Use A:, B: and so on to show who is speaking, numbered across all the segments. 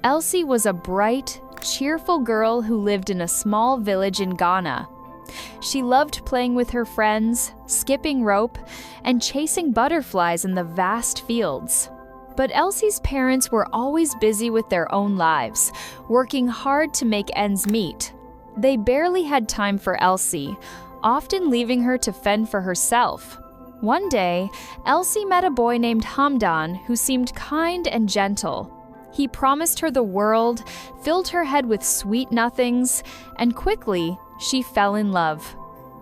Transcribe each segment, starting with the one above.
A: Elsie was a bright, cheerful girl who lived in a small village in Ghana. She loved playing with her friends, skipping rope, and chasing butterflies in the vast fields. But Elsie's parents were always busy with their own lives, working hard to make ends meet. They barely had time for Elsie, often leaving her to fend for herself. One day, Elsie met a boy named Hamdan who seemed kind and gentle. He promised her the world, filled her head with sweet nothings, and quickly, she fell in love.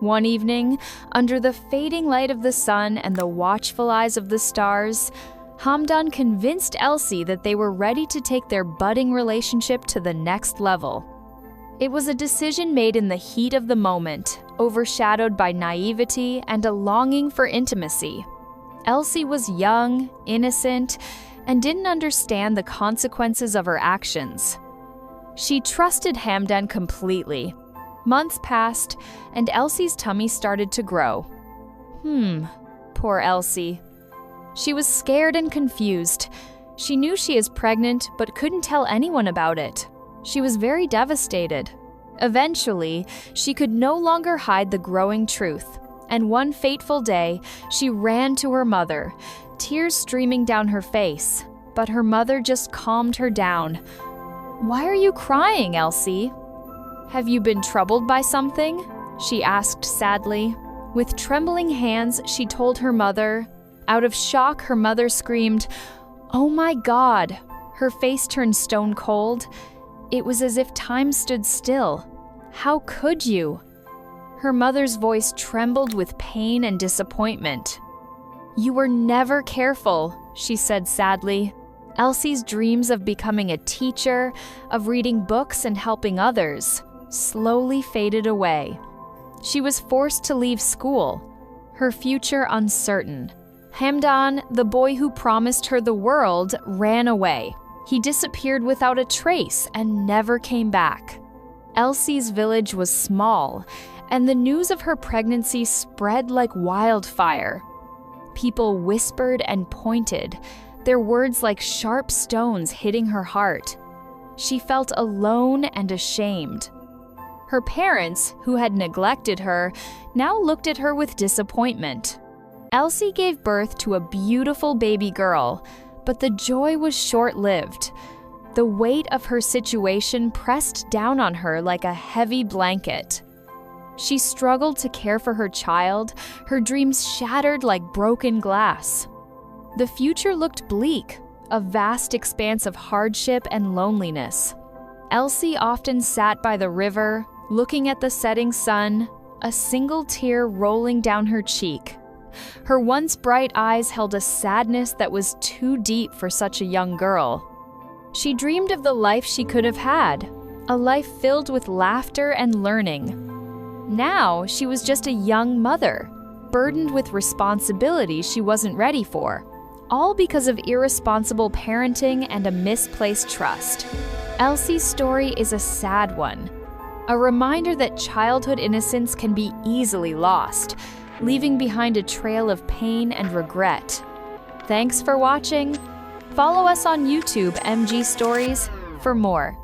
A: One evening, under the fading light of the sun and the watchful eyes of the stars, Hamdan convinced Elsie that they were ready to take their budding relationship to the next level. It was a decision made in the heat of the moment, overshadowed by naivety and a longing for intimacy. Elsie was young, innocent, and didn't understand the consequences of her actions. She trusted Hamdan completely. Months passed, and Elsie's tummy started to grow. Poor Elsie. She was scared and confused. She knew she is pregnant, but couldn't tell anyone about it. She was very devastated. Eventually, she could no longer hide the growing truth, and one fateful day, she ran to her mother, tears streaming down her face. But her mother just calmed her down. "Why are you crying, Elsie? Have you been troubled by something?" she asked sadly. With trembling hands, she told her mother. Out of shock, her mother screamed, "Oh my God!" Her face turned stone cold. It was as if time stood still. How could you? Her mother's voice trembled with pain and disappointment. "You were never careful," she said sadly. Elsie's dreams of becoming a teacher, of reading books and helping others, slowly faded away. She was forced to leave school, her future uncertain. Hamdan, the boy who promised her the world, ran away. He disappeared without a trace and never came back. Elsie's village was small, and the news of her pregnancy spread like wildfire. People whispered and pointed, their words like sharp stones hitting her heart. She felt alone and ashamed. Her parents, who had neglected her, now looked at her with disappointment. Elsie gave birth to a beautiful baby girl, but the joy was short-lived. The weight of her situation pressed down on her like a heavy blanket. She struggled to care for her child, her dreams shattered like broken glass. The future looked bleak, a vast expanse of hardship and loneliness. Elsie often sat by the river, looking at the setting sun, a single tear rolling down her cheek. Her once bright eyes held a sadness that was too deep for such a young girl. She dreamed of the life she could have had, a life filled with laughter and learning. Now she was just a young mother, burdened with responsibilities she wasn't ready for, all because of irresponsible parenting and a misplaced trust. Elsie's story is a sad one, a reminder that childhood innocence can be easily lost, leaving behind a trail of pain and regret. Thanks for watching. Follow us on YouTube, MG Stories, for more.